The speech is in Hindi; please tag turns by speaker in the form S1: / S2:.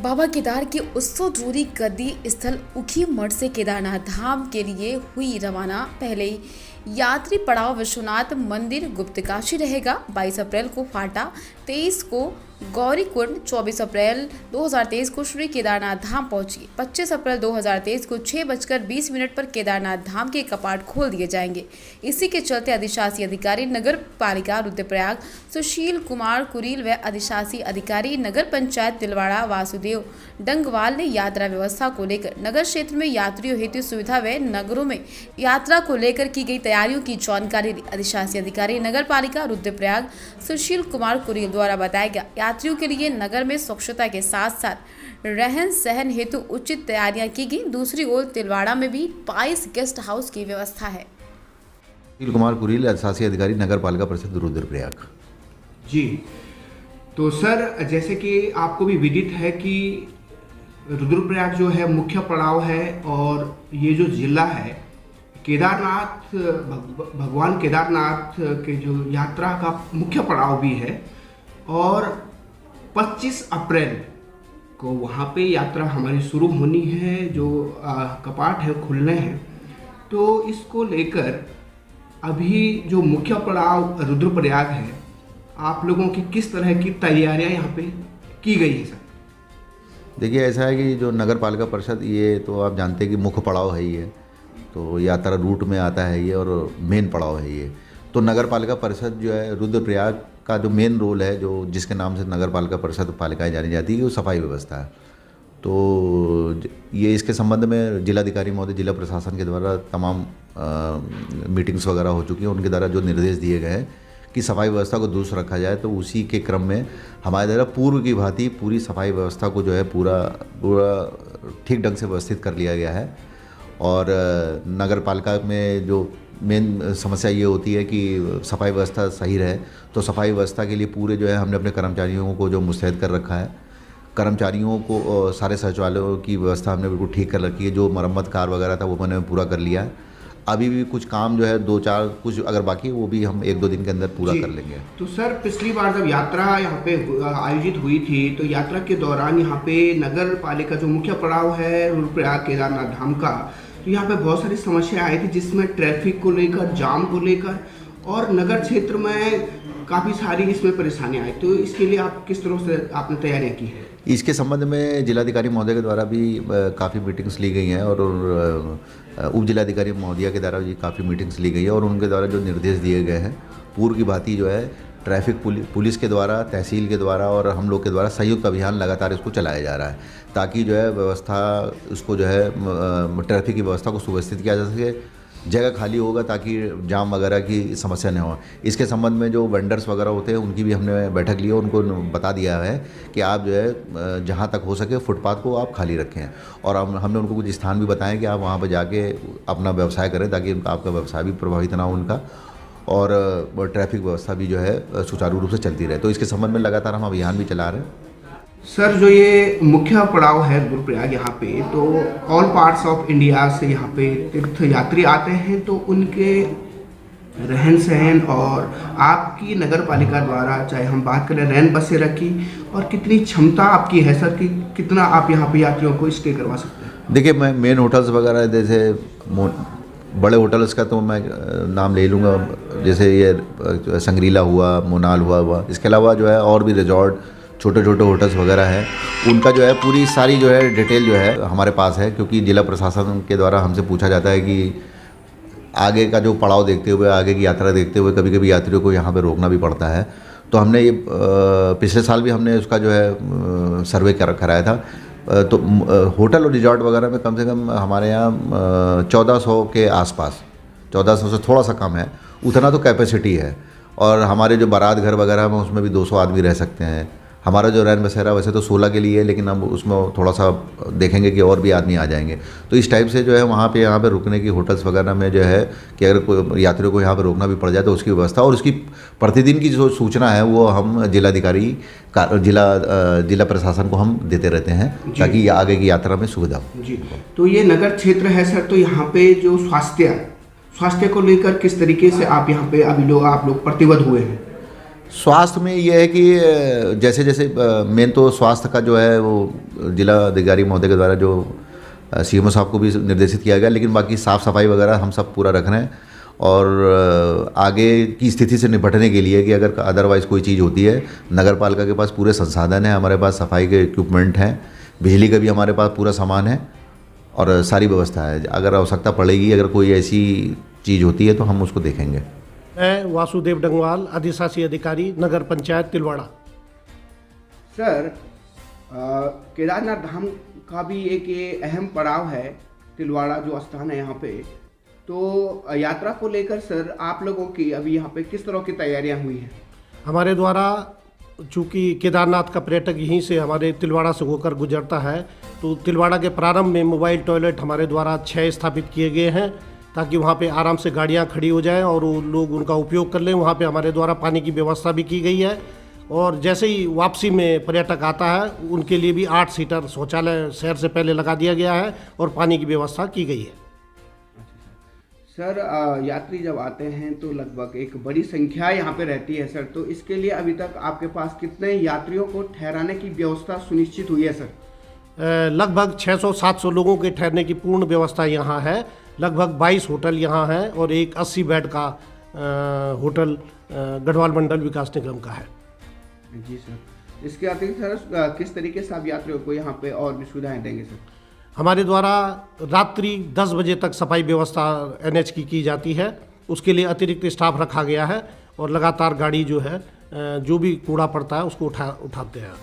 S1: बाबा केदार की उत्सव दूरी गद्दी स्थल उखी मठ से केदारनाथ धाम के लिए हुई रवाना। पहले यात्री पड़ाव विश्वनाथ मंदिर गुप्तकाशी रहेगा। 22 अप्रैल को फाटा, 23 को गौरीकुंड, 24 अप्रैल 2023 को श्री केदारनाथ धाम पहुंची। 25 अप्रैल 2023 को 6:20 पर केदारनाथ धाम के कपाट खोल दिए जाएंगे। इसी के चलते अधिशासी अधिकारी नगर पालिका रुद्रप्रयाग सुशील कुमार कुरील व अधिशासी अधिकारी नगर पंचायत तिलवाड़ा वासुदेव डंगवाल ने यात्रा व्यवस्था को लेकर नगर क्षेत्र में यात्रियों हेतु सुविधा व नगरों में यात्रा को लेकर की गई तैयारियों की जानकारी दी। अधिशासी अधिकारी नगर पालिका रुद्रप्रयाग सुशील कुमार कुरील द्वारा बताया गया, यात्रियों के लिए नगर में स्वच्छता के साथ साथ रहन सहन हेतु उचित तैयारियां की गई। दूसरी ओर तिलवाड़ा में भी 22 गेस्ट हाउस की व्यवस्था है।
S2: सुशील कुमार कुरील, अधिशासी अधिकारी नगर पालिका परिषद रुद्रप्रयाग।
S3: जी, तो सर जैसे कि आपको भी विदित है कि रुद्रप्रयाग जो है मुख्य पड़ाव है और ये जो जिला है केदारनाथ भगवान केदारनाथ के जो यात्रा का मुख्य पड़ाव भी है और 25 अप्रैल को वहाँ पे यात्रा हमारी शुरू होनी है, जो कपाट है खुलने हैं। तो इसको लेकर अभी जो मुख्य पड़ाव रुद्रप्रयाग है, आप लोगों की किस तरह की तैयारियां यहाँ पे की गई है सर?
S2: देखिए, ऐसा है कि जो नगर पालिका परिषद, ये तो आप जानते हैं कि मुख्य पड़ाव है ये, तो यात्रा रूट में आता है ये और मेन पड़ाव है ये। तो नगर पालिका परिषद जो है रुद्रप्रयाग का जो मेन रोल है, जो जिसके नाम से नगर पालिका परिषद पालिकाएँ जानी जाती है, वो सफाई व्यवस्था है। तो ये इसके संबंध में जिलाधिकारी महोदय, जिला प्रशासन के द्वारा तमाम मीटिंग्स वगैरह हो चुकी हैं। उनके द्वारा जो निर्देश दिए गए हैं कि सफाई व्यवस्था को दुरुस्त रखा जाए, तो उसी के क्रम में हमारे द्वारा पूर्व की भांति पूरी सफाई व्यवस्था को जो है पूरा ठीक ढंग से व्यवस्थित कर लिया गया है। और नगर पालिका में जो मेन समस्या ये होती है कि सफाई व्यवस्था सही रहे, तो सफाई व्यवस्था के लिए पूरे जो है हमने अपने कर्मचारियों को जो मुस्तैद कर रखा है। कर्मचारियों को सारे शौचालयों की व्यवस्था हमने बिल्कुल ठीक कर रखी है। जो मरम्मत कार्य वगैरह था वो मैंने पूरा कर लिया है। अभी भी कुछ काम जो है 2-4 कुछ अगर बाकी है वो भी हम 1-2 दिन के अंदर पूरा कर लेंगे।
S3: तो सर पिछली बार जब यात्रा यहाँ पे आयोजित हुई थी, तो यात्रा के दौरान यहाँ पे नगर पालिका जो मुख्य पड़ाव है रुद्रप्रयाग केदारनाथ धाम का, तो यहाँ पे बहुत सारी समस्या आई थी, जिसमें ट्रैफिक को लेकर, जाम को लेकर और नगर क्षेत्र में काफ़ी सारी इसमें परेशानियाँ आई। तो इसके लिए आप किस तरह से आपने तैयारियाँ की है?
S2: इसके संबंध में जिलाधिकारी महोदय के द्वारा भी काफ़ी मीटिंग्स ली गई हैं और उप जिलाधिकारी महोदया के द्वारा भी काफ़ी मीटिंग्स ली गई है। और उनके द्वारा जो निर्देश दिए गए हैं, पूर्व की भांति जो है ट्रैफिक पुलिस के द्वारा, तहसील के द्वारा और हम लोग के द्वारा संयुक्त अभियान लगातार इसको चलाया जा रहा है, ताकि जो है व्यवस्था उसको जो है ट्रैफिक की व्यवस्था को सुव्यवस्थित किया जा सके। जगह खाली होगा ताकि जाम वगैरह की समस्या न हो। इसके संबंध में जो वेंडर्स वगैरह होते हैं उनकी भी हमने बैठक ली है। उनको बता दिया है कि आप जो है जहाँ तक हो सके फुटपाथ को आप खाली रखें। और हमने उनको कुछ स्थान भी बताएं कि आप वहाँ पर जाके अपना व्यवसाय करें, ताकि आपका व्यवसाय भी प्रभावित ना हो उनका, और ट्रैफिक व्यवस्था भी जो है सुचारू रूप से चलती रहे। तो इसके संबंध में लगातार हम अभियान भी चला रहे हैं।
S3: सर जो ये मुख्य पड़ाव है रुद्रप्रयाग यहाँ पे, तो ऑल पार्ट्स ऑफ इंडिया से यहाँ पे तीर्थ यात्री आते हैं, तो उनके रहन सहन और आपकी नगर पालिका द्वारा, चाहे हम बात करें रैन बसेरा की, और कितनी क्षमता आपकी है सर कि कितना आप यहाँ पे यात्रियों को स्टे करवा सकते हैं?
S2: देखिए, मैं मेन होटल्स वगैरह जैसे बड़े होटल्स का तो मैं नाम ले लूँगा, जैसे ये संग्रीला हुआ, मोनाल हुआ। इसके अलावा जो है और भी रिजॉर्ट, छोटे छोटे होटल्स वगैरह हैं, उनका जो है पूरी सारी जो है डिटेल जो है हमारे पास है। क्योंकि जिला प्रशासन के द्वारा हमसे पूछा जाता है कि आगे का जो पड़ाव देखते हुए, आगे की यात्रा देखते हुए कभी कभी यात्रियों को यहाँ पे रोकना भी पड़ता है। तो हमने ये पिछले साल भी हमने उसका जो है सर्वे कराया था। तो होटल और रिजॉर्ट वगैरह में कम से कम हमारे यहाँ 1400 के आसपास, 1400 से थोड़ा सा कम है, उतना तो कैपेसिटी है। और हमारे जो बारात घर वगैरह में उसमें भी 200 आदमी रह सकते हैं। हमारा जो रैन बसेरा वैसे तो 16 के लिए है, लेकिन अब उसमें थोड़ा सा देखेंगे कि और भी आदमी आ जाएंगे। तो इस टाइप से जो है वहाँ पे यहाँ पे रुकने की होटल्स वगैरह में जो है कि अगर कोई यात्रियों को यहाँ पे रोकना भी पड़ जाए तो उसकी व्यवस्था और उसकी प्रतिदिन की जो सूचना है वो हम जिलाधिकारी जिला प्रशासन को हम देते रहते हैं, ताकि आगे की यात्रा में सुविधा हो।
S3: जी, तो ये नगर क्षेत्र है सर, तो यहाँ पे जो स्वास्थ्य को लेकर किस तरीके से आप यहाँ पे अभी आप लोग प्रतिबद्ध हुए हैं?
S2: स्वास्थ्य में ये है कि जैसे जैसे मेन तो स्वास्थ्य का जो है वो जिला अधिकारी महोदय के द्वारा जो सीएमओ साहब को भी निर्देशित किया गया, लेकिन बाकी साफ़ सफाई वगैरह हम सब पूरा रख रहे हैं। और आगे की स्थिति से निपटने के लिए कि अगर अदरवाइज़ कोई चीज़ होती है, नगर पालिका के पास पूरे संसाधन हैं, हमारे पास सफाई के इक्विपमेंट हैं, बिजली का भी हमारे पास पूरा सामान है और सारी व्यवस्था है। अगर आवश्यकता पड़ेगी, अगर कोई ऐसी चीज़ होती है तो हम उसको देखेंगे।
S4: मैं वासुदेव डंगवाल, अधिशासी अधिकारी, नगर पंचायत तिलवाड़ा।
S3: सर, केदारनाथ धाम का भी एक ये अहम पड़ाव है, तिलवाड़ा जो स्थान है यहाँ पे, तो यात्रा को लेकर सर आप लोगों की अभी यहाँ पे किस तरह की तैयारियाँ हुई हैं?
S4: हमारे द्वारा चूँकि केदारनाथ का पर्यटक यहीं से हमारे तिलवाड़ा से होकर गुजरता है, तो तिलवाड़ा के प्रारंभ में मोबाइल टॉयलेट हमारे द्वारा 6 स्थापित किए गए हैं ताकि वहाँ पे आराम से गाड़ियाँ खड़ी हो जाएं और वो लोग उनका उपयोग कर लें। वहाँ पे हमारे द्वारा पानी की व्यवस्था भी की गई है और जैसे ही वापसी में पर्यटक आता है उनके लिए भी 8 सीटर शौचालय शहर से पहले लगा दिया गया है और पानी की व्यवस्था की गई है।
S3: सर, यात्री जब आते हैं तो लगभग एक बड़ी संख्या यहाँ पे रहती है सर, तो इसके लिए अभी तक आपके पास कितने यात्रियों को ठहराने की व्यवस्था सुनिश्चित हुई है सर?
S4: लगभग 600-700 लोगों के ठहरने की पूर्ण व्यवस्था यहाँ है। लगभग 22 होटल यहाँ हैं और एक 80 बेड का होटल गढ़वाल मंडल विकास निगम का है।
S3: जी सर, इसके अतिरिक्त सर किस तरीके से आप यात्रियों को यहाँ पे और भी सुविधाएं देंगे सर?
S4: हमारे द्वारा रात्रि 10 बजे तक सफाई व्यवस्था NH की जाती है, उसके लिए अतिरिक्त स्टाफ रखा गया है और लगातार गाड़ी जो है जो भी कूड़ा पड़ता है उसको उठाते हैं।